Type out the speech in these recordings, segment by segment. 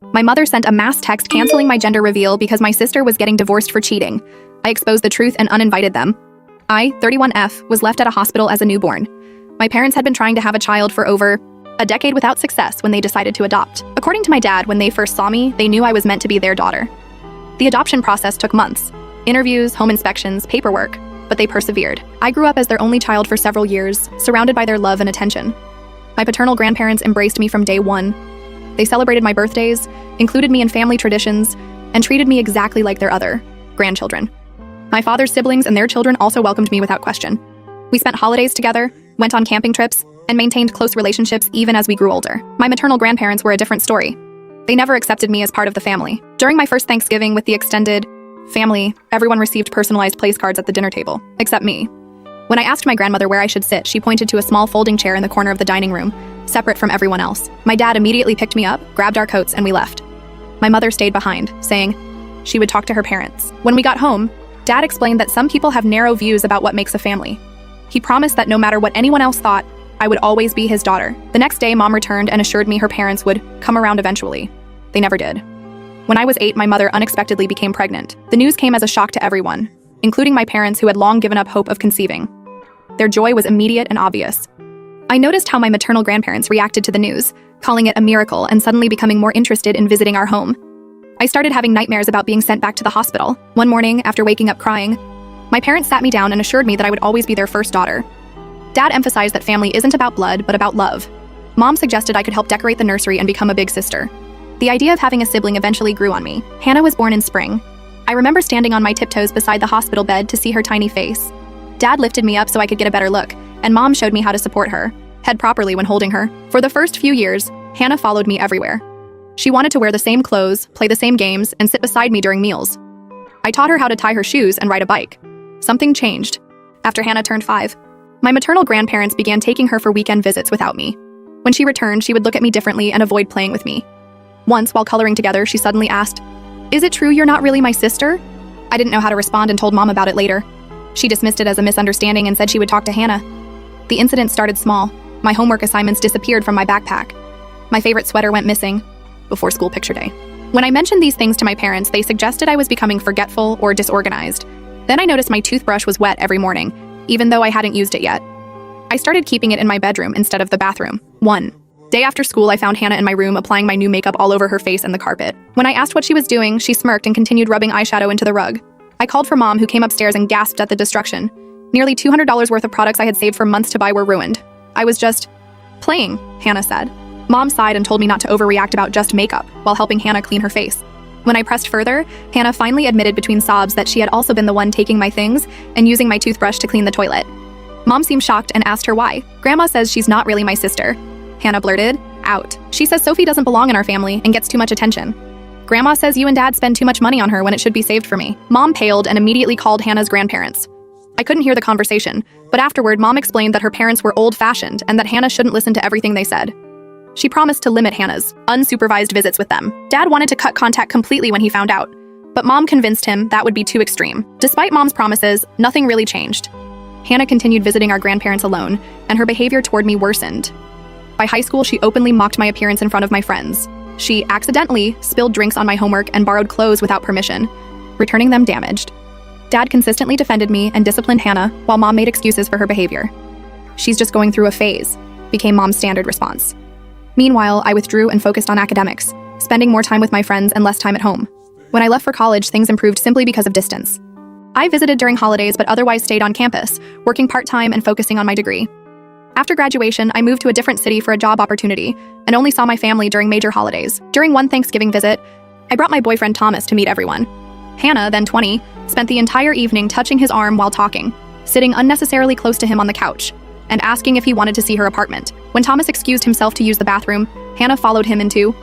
My mother sent a mass text canceling my gender reveal because my sister was getting divorced for cheating. I exposed the truth and uninvited them. I, 31F, was left at a hospital as a newborn. My parents had been trying to have a child for over a decade without success when they decided to adopt. According to my dad, when they first saw me, they knew I was meant to be their daughter. The adoption process took months. Interviews, home inspections, paperwork, but they persevered. I grew up as their only child for several years, surrounded by their love and attention. My paternal grandparents embraced me from day one. They celebrated my birthdays, included me in family traditions, and treated me exactly like their other grandchildren. My father's siblings and their children also welcomed me without question. We spent holidays together, went on camping trips, and maintained close relationships even as we grew older. My maternal grandparents were a different story. They never accepted me as part of the family. During my first Thanksgiving with the extended family, everyone received personalized place cards at the dinner table, except me. When I asked my grandmother where I should sit, she pointed to a small folding chair in the corner of the dining room, separate from everyone else. My dad immediately picked me up, grabbed our coats, and we left. My mother stayed behind, saying she would talk to her parents. When we got home, Dad explained that some people have narrow views about what makes a family. He promised that no matter what anyone else thought, I would always be his daughter. The next day, Mom returned and assured me her parents would come around eventually. They never did. When I was 8, my mother unexpectedly became pregnant. The news came as a shock to everyone, including my parents who had long given up hope of conceiving. Their joy was immediate and obvious. I noticed how my maternal grandparents reacted to the news, calling it a miracle and suddenly becoming more interested in visiting our home. I started having nightmares about being sent back to the hospital. One morning, after waking up crying, my parents sat me down and assured me that I would always be their first daughter. Dad emphasized that family isn't about blood, but about love. Mom suggested I could help decorate the nursery and become a big sister. The idea of having a sibling eventually grew on me. Hannah was born in spring. I remember standing on my tiptoes beside the hospital bed to see her tiny face. Dad lifted me up so I could get a better look, and Mom showed me how to support her, head properly when holding her. For the first few years, Hannah followed me everywhere. She wanted to wear the same clothes, play the same games, and sit beside me during meals. I taught her how to tie her shoes and ride a bike. Something changed after Hannah turned 5. My maternal grandparents began taking her for weekend visits without me. When she returned, she would look at me differently and avoid playing with me. Once, while coloring together, she suddenly asked, "Is it true you're not really my sister?" I didn't know how to respond and told Mom about it later. She dismissed it as a misunderstanding and said she would talk to Hannah. The incident started small. My homework assignments disappeared from my backpack. My favorite sweater went missing before school picture day. When I mentioned these things to my parents, they suggested I was becoming forgetful or disorganized. Then I noticed my toothbrush was wet every morning, even though I hadn't used it yet. I started keeping it in my bedroom instead of the bathroom. One day after school, I found Hannah in my room applying my new makeup all over her face and the carpet. When I asked what she was doing, she smirked and continued rubbing eyeshadow into the rug. I called for Mom, who came upstairs and gasped at the destruction. Nearly $200 worth of products I had saved for months to buy were ruined. I was just playing, Hannah said. Mom sighed and told me not to overreact about just makeup while helping Hannah clean her face. When I pressed further, Hannah finally admitted between sobs that she had also been the one taking my things and using my toothbrush to clean the toilet. Mom seemed shocked and asked her why. "Grandma says she's not really my sister," Hannah blurted out. "She says Sophie doesn't belong in our family and gets too much attention. Grandma says you and Dad spend too much money on her when it should be saved for me." Mom paled and immediately called Hannah's grandparents. I couldn't hear the conversation, but afterward, Mom explained that her parents were old-fashioned and that Hannah shouldn't listen to everything they said. She promised to limit Hannah's unsupervised visits with them. Dad wanted to cut contact completely when he found out, but Mom convinced him that would be too extreme. Despite Mom's promises, nothing really changed. Hannah continued visiting our grandparents alone, and her behavior toward me worsened. By high school, she openly mocked my appearance in front of my friends. She accidentally spilled drinks on my homework and borrowed clothes without permission, returning them damaged. Dad consistently defended me and disciplined Hannah, while Mom made excuses for her behavior. "She's just going through a phase," became Mom's standard response. Meanwhile, I withdrew and focused on academics, spending more time with my friends and less time at home. When I left for college, things improved simply because of distance. I visited during holidays but otherwise stayed on campus, working part-time and focusing on my degree. After graduation, I moved to a different city for a job opportunity and only saw my family during major holidays. During one Thanksgiving visit, I brought my boyfriend Thomas to meet everyone. Hannah, then 20, spent the entire evening touching his arm while talking, sitting unnecessarily close to him on the couch, and asking if he wanted to see her apartment. When Thomas excused himself to use the bathroom, Hannah followed him into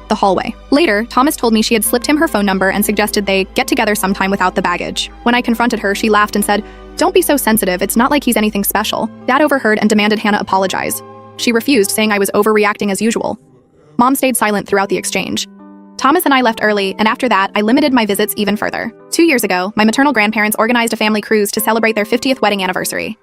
the hallway. Later, Thomas told me she had slipped him her phone number and suggested they get together sometime without the baggage. When I confronted her, she laughed and said, "Don't be so sensitive, it's not like he's anything special." Dad overheard and demanded Hannah apologize. She refused, saying I was overreacting as usual. Mom stayed silent throughout the exchange. Thomas and I left early, and after that, I limited my visits even further. 2 years ago, my maternal grandparents organized a family cruise to celebrate their 50th wedding anniversary.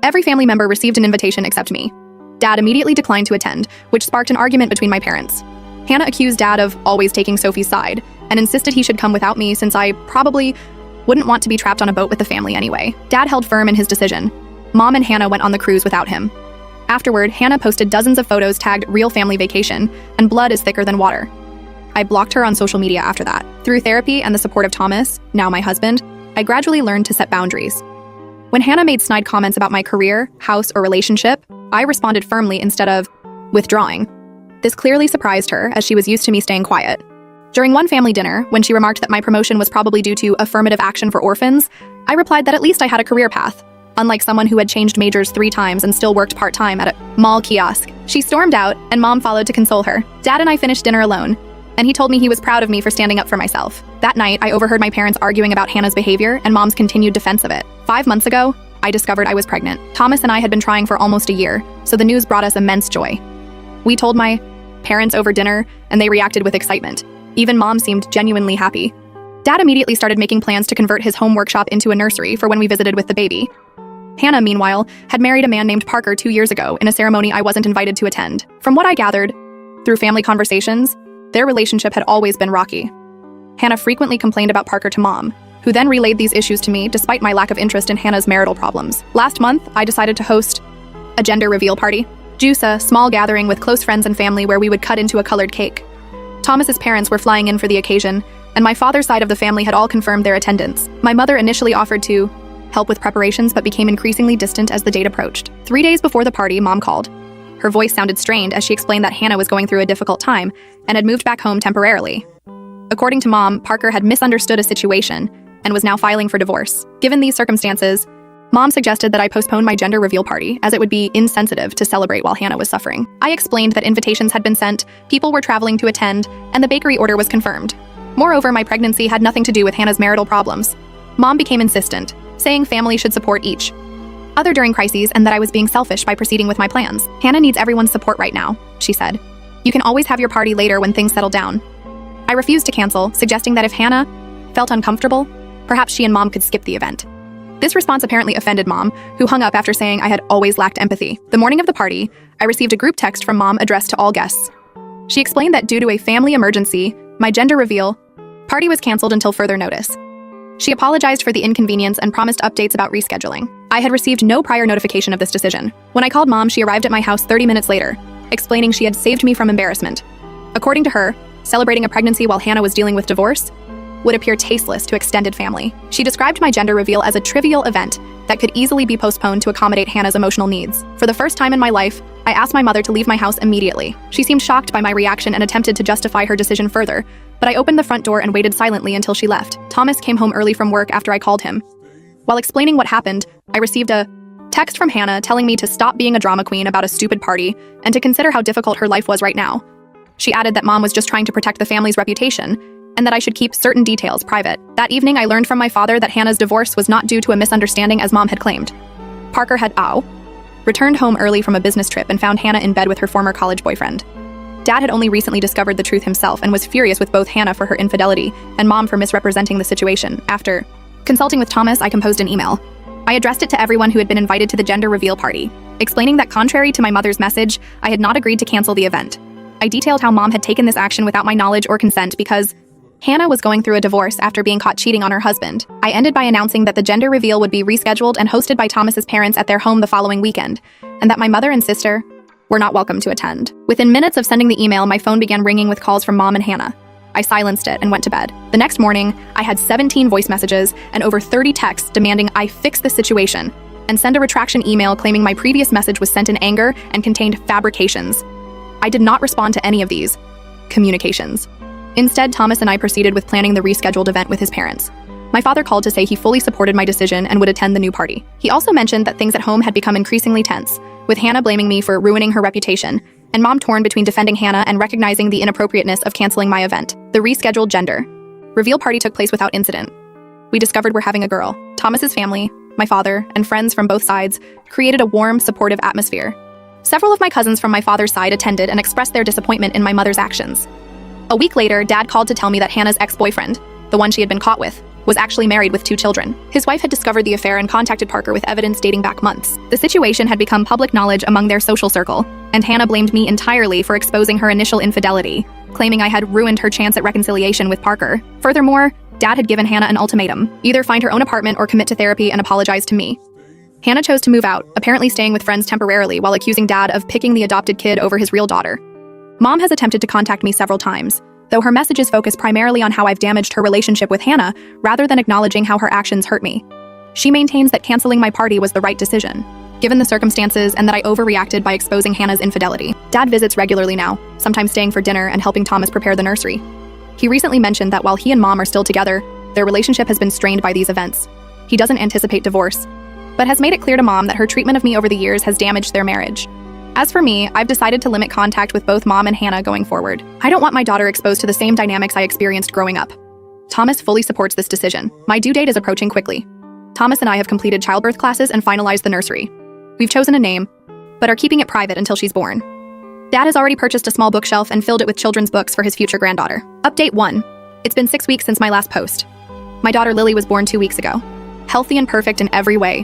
Every family member received an invitation except me. Dad immediately declined to attend, which sparked an argument between my parents. Hannah accused Dad of always taking Sophie's side and insisted he should come without me since I probably wouldn't want to be trapped on a boat with the family anyway. Dad held firm in his decision. Mom and Hannah went on the cruise without him. Afterward, Hannah posted dozens of photos tagged real family vacation, and blood is thicker than water. I blocked her on social media after that. Through therapy and the support of Thomas, now my husband, I gradually learned to set boundaries. When Hannah made snide comments about my career, house, or relationship, I responded firmly instead of withdrawing. This clearly surprised her, as she was used to me staying quiet. During one family dinner, when she remarked that my promotion was probably due to affirmative action for orphans, I replied that at least I had a career path, unlike someone who had changed majors 3 times and still worked part-time at a mall kiosk. She stormed out, and Mom followed to console her. Dad and I finished dinner alone, and he told me he was proud of me for standing up for myself. That night, I overheard my parents arguing about Hannah's behavior and Mom's continued defense of it. 5 months ago, I discovered I was pregnant. Thomas and I had been trying for almost a year, so the news brought us immense joy. We told my parents over dinner, and they reacted with excitement. Even Mom seemed genuinely happy. Dad immediately started making plans to convert his home workshop into a nursery for when we visited with the baby. Hannah, meanwhile, had married a man named Parker 2 years ago in a ceremony I wasn't invited to attend. From what I gathered, through family conversations, their relationship had always been rocky. Hannah frequently complained about Parker to Mom, who then relayed these issues to me despite my lack of interest in Hannah's marital problems. Last month, I decided to host a gender reveal party. Juice, a small gathering with close friends and family where we would cut into a colored cake. Thomas's parents were flying in for the occasion, and my father's side of the family had all confirmed their attendance. My mother initially offered to help with preparations but became increasingly distant as the date approached. 3 days before the party, Mom called. Her voice sounded strained as she explained that Hannah was going through a difficult time and had moved back home temporarily. According to Mom, Parker had misunderstood a situation and was now filing for divorce. Given these circumstances, Mom suggested that I postpone my gender reveal party as it would be insensitive to celebrate while Hannah was suffering. I explained that invitations had been sent, people were traveling to attend, and the bakery order was confirmed. Moreover, my pregnancy had nothing to do with Hannah's marital problems. Mom became insistent, saying family should support each other during crises and that I was being selfish by proceeding with my plans. Hannah needs everyone's support right now, she said. You can always have your party later when things settle down. I refused to cancel, suggesting that if Hannah felt uncomfortable, perhaps she and Mom could skip the event. This response apparently offended Mom, who hung up after saying I had always lacked empathy. The morning of the party, I received a group text from Mom addressed to all guests. She explained that due to a family emergency, my gender reveal party was canceled until further notice. She apologized for the inconvenience and promised updates about rescheduling. I had received no prior notification of this decision. When I called Mom, she arrived at my house 30 minutes later, explaining she had saved me from embarrassment. According to her, celebrating a pregnancy while Hannah was dealing with divorce would appear tasteless to extended family. She described my gender reveal as a trivial event that could easily be postponed to accommodate Hannah's emotional needs. For the first time in my life, I asked my mother to leave my house immediately. She seemed shocked by my reaction and attempted to justify her decision further, but I opened the front door and waited silently until she left. Thomas came home early from work after I called him. While explaining what happened, I received a text from Hannah telling me to stop being a drama queen about a stupid party and to consider how difficult her life was right now. She added that Mom was just trying to protect the family's reputation and that I should keep certain details private. That evening, I learned from my father that Hannah's divorce was not due to a misunderstanding as Mom had claimed. Parker had returned home early from a business trip and found Hannah in bed with her former college boyfriend. Dad had only recently discovered the truth himself and was furious with both Hannah for her infidelity and Mom for misrepresenting the situation. After consulting with Thomas, I composed an email. I addressed it to everyone who had been invited to the gender reveal party, explaining that contrary to my mother's message, I had not agreed to cancel the event. I detailed how Mom had taken this action without my knowledge or consent because Hannah was going through a divorce after being caught cheating on her husband. I ended by announcing that the gender reveal would be rescheduled and hosted by Thomas's parents at their home the following weekend, and that my mother and sister were not welcome to attend. Within minutes of sending the email, my phone began ringing with calls from Mom and Hannah. I silenced it and went to bed. The next morning, I had 17 voice messages and over 30 texts demanding I fix the situation and send a retraction email claiming my previous message was sent in anger and contained fabrications. I did not respond to any of these communications. Instead, Thomas and I proceeded with planning the rescheduled event with his parents. My father called to say he fully supported my decision and would attend the new party. He also mentioned that things at home had become increasingly tense, with Hannah blaming me for ruining her reputation, and Mom torn between defending Hannah and recognizing the inappropriateness of canceling my event. The rescheduled gender reveal party took place without incident. We discovered we're having a girl. Thomas's family, my father, and friends from both sides created a warm, supportive atmosphere. Several of my cousins from my father's side attended and expressed their disappointment in my mother's actions. A week later, Dad called to tell me that Hannah's ex-boyfriend, the one she had been caught with, was actually married with 2 children. His wife had discovered the affair and contacted Parker with evidence dating back months. The situation had become public knowledge among their social circle, and Hannah blamed me entirely for exposing her initial infidelity. claiming I had ruined her chance at reconciliation with Parker. Furthermore, Dad had given Hannah an ultimatum: either find her own apartment or commit to therapy and apologize to me. Hannah chose to move out, apparently staying with friends temporarily while accusing Dad of picking the adopted kid over his real daughter. Mom has attempted to contact me several times, though her messages focus primarily on how I've damaged her relationship with Hannah rather than acknowledging how her actions hurt me. She maintains that canceling my party was the right decision, given the circumstances, and that I overreacted by exposing Hannah's infidelity. Dad visits regularly now, sometimes staying for dinner and helping Thomas prepare the nursery. He recently mentioned that while he and Mom are still together, their relationship has been strained by these events. He doesn't anticipate divorce, but has made it clear to Mom that her treatment of me over the years has damaged their marriage. As for me, I've decided to limit contact with both Mom and Hannah going forward. I don't want my daughter exposed to the same dynamics I experienced growing up. Thomas fully supports this decision. My due date is approaching quickly. Thomas and I have completed childbirth classes and finalized the nursery. We've chosen a name, but are keeping it private until she's born. Dad has already purchased a small bookshelf and filled it with children's books for his future granddaughter. Update 1. It's been 6 weeks since my last post. My daughter Lily was born 2 weeks ago. Healthy and perfect in every way.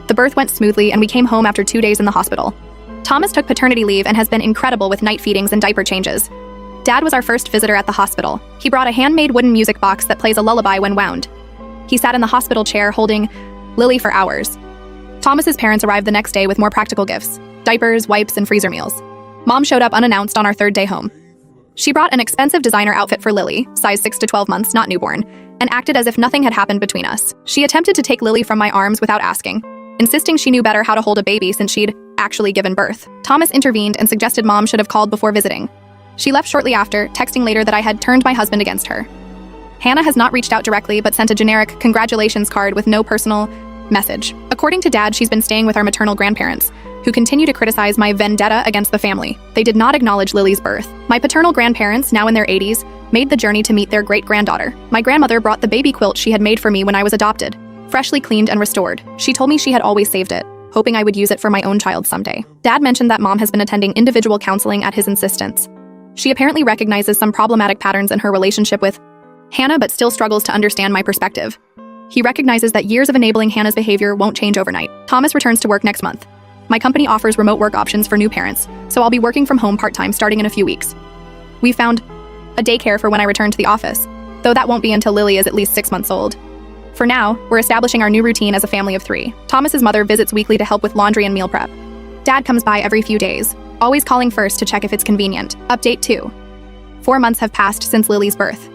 The birth went smoothly and we came home after 2 days in the hospital. Thomas took paternity leave and has been incredible with night feedings and diaper changes. Dad was our first visitor at the hospital. He brought a handmade wooden music box that plays a lullaby when wound. He sat in the hospital chair holding Lily for hours. Thomas's parents arrived the next day with more practical gifts: diapers, wipes, and freezer meals. Mom showed up unannounced on our 3rd day home. She brought an expensive designer outfit for Lily, size 6 to 12 months, not newborn, and acted as if nothing had happened between us. She attempted to take Lily from my arms without asking, insisting she knew better how to hold a baby since she'd actually given birth. Thomas intervened and suggested Mom should have called before visiting. She left shortly after, texting later that I had turned my husband against her. Hannah has not reached out directly but sent a generic congratulations card with no personal message. According to Dad, she's been staying with our maternal grandparents, who continue to criticize my vendetta against the family. They did not acknowledge Lily's birth. My paternal grandparents, now in their 80s, made the journey to meet their great-granddaughter. My grandmother brought the baby quilt she had made for me when I was adopted, freshly cleaned and restored. She told me she had always saved it, hoping I would use it for my own child someday. Dad mentioned that Mom has been attending individual counseling at his insistence. She apparently recognizes some problematic patterns in her relationship with Hannah but still struggles to understand my perspective. He recognizes that years of enabling Hannah's behavior won't change overnight. Thomas returns to work next month. My company offers remote work options for new parents, so I'll be working from home part-time starting in a few weeks. We found a daycare for when I return to the office, though that won't be until Lily is at least 6 months old. For now, we're establishing our new routine as a family of 3. Thomas's mother visits weekly to help with laundry and meal prep. Dad comes by every few days, always calling first to check if it's convenient. Update 2. 4 months have passed since Lily's birth.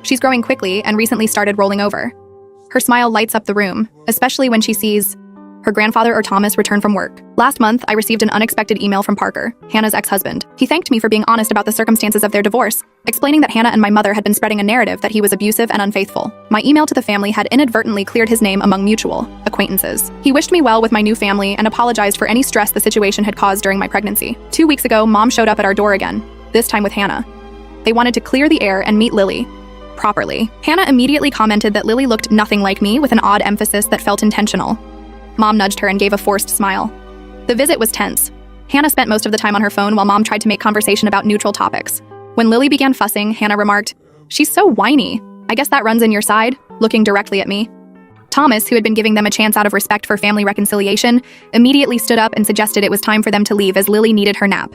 She's growing quickly and recently started rolling over. Her smile lights up the room, especially when she sees her grandfather or Thomas return from work. Last month, I received an unexpected email from Parker, Hannah's ex-husband. He thanked me for being honest about the circumstances of their divorce, explaining that Hannah and my mother had been spreading a narrative that he was abusive and unfaithful. My email to the family had inadvertently cleared his name among mutual acquaintances. He wished me well with my new family and apologized for any stress the situation had caused during my pregnancy. 2 weeks ago, Mom showed up at our door again, this time with Hannah. They wanted to clear the air and meet Lily properly. Hannah immediately commented that Lily looked nothing like me, with an odd emphasis that felt intentional. Mom nudged her and gave a forced smile. The visit was tense. Hannah spent most of the time on her phone while Mom tried to make conversation about neutral topics. When Lily began fussing, Hannah remarked, "She's so whiny. I guess that runs in your side," looking directly at me. Thomas, who had been giving them a chance out of respect for family reconciliation, immediately stood up and suggested it was time for them to leave as Lily needed her nap.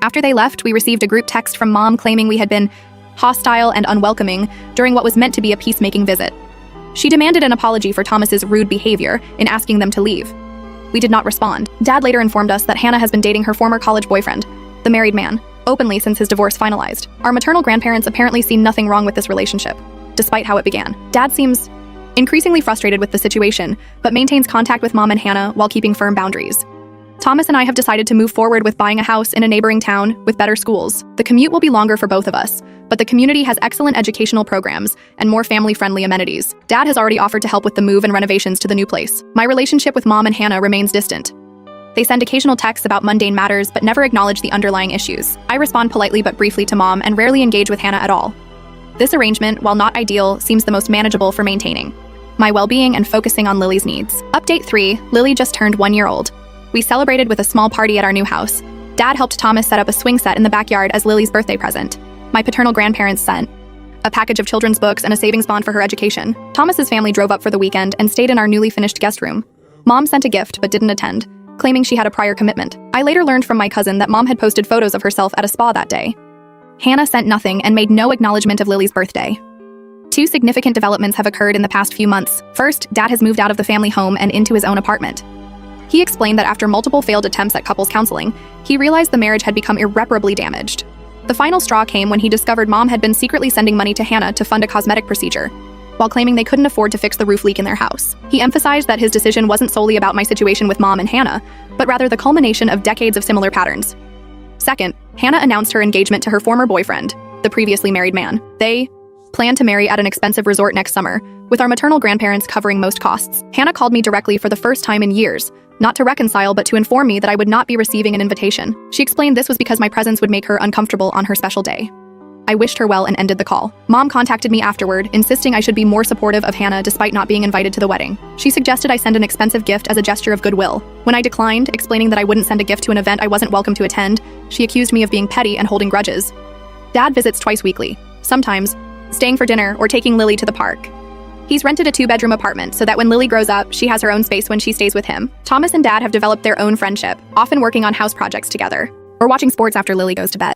After they left, we received a group text from Mom claiming we had been hostile and unwelcoming during what was meant to be a peacemaking visit. She demanded an apology for Thomas's rude behavior in asking them to leave. We did not respond. Dad later informed us that Hannah has been dating her former college boyfriend, the married man, openly since his divorce finalized. Our maternal grandparents apparently see nothing wrong with this relationship, despite how it began. Dad seems increasingly frustrated with the situation, but maintains contact with Mom and Hannah while keeping firm boundaries. Thomas and I have decided to move forward with buying a house in a neighboring town with better schools. The commute will be longer for both of us, but the community has excellent educational programs and more family-friendly amenities. Dad has already offered to help with the move and renovations to the new place. My relationship with Mom and Hannah remains distant. They send occasional texts about mundane matters but never acknowledge the underlying issues. I respond politely but briefly to Mom and rarely engage with Hannah at all. This arrangement, while not ideal, seems the most manageable for maintaining my well-being and focusing on Lily's needs. Update 3. Lily just turned 1 year old. We celebrated with a small party at our new house. Dad helped Thomas set up a swing set in the backyard as Lily's birthday present. My paternal grandparents sent a package of children's books and a savings bond for her education. Thomas's family drove up for the weekend and stayed in our newly finished guest room. Mom sent a gift but didn't attend, claiming she had a prior commitment. I later learned from my cousin that Mom had posted photos of herself at a spa that day. Hannah sent nothing and made no acknowledgement of Lily's birthday. Two significant developments have occurred in the past few months. First, Dad has moved out of the family home and into his own apartment. He explained that after multiple failed attempts at couples counseling, he realized the marriage had become irreparably damaged. The final straw came when he discovered Mom had been secretly sending money to Hannah to fund a cosmetic procedure, while claiming they couldn't afford to fix the roof leak in their house. He emphasized that his decision wasn't solely about my situation with Mom and Hannah, but rather the culmination of decades of similar patterns. Second, Hannah announced her engagement to her former boyfriend, the previously married man. They planned to marry at an expensive resort next summer, with our maternal grandparents covering most costs. Hannah called me directly for the first time in years, not to reconcile but to inform me that I would not be receiving an invitation. She explained this was because my presence would make her uncomfortable on her special day. I wished her well and ended the call. Mom contacted me afterward, insisting I should be more supportive of Hannah despite not being invited to the wedding. She suggested I send an expensive gift as a gesture of goodwill. When I declined, explaining that I wouldn't send a gift to an event I wasn't welcome to attend, she accused me of being petty and holding grudges. Dad visits twice weekly, sometimes staying for dinner or taking Lily to the park. He's rented a 2-bedroom apartment so that when Lily grows up, she has her own space when she stays with him. Thomas and Dad have developed their own friendship, often working on house projects together, or watching sports after Lily goes to bed.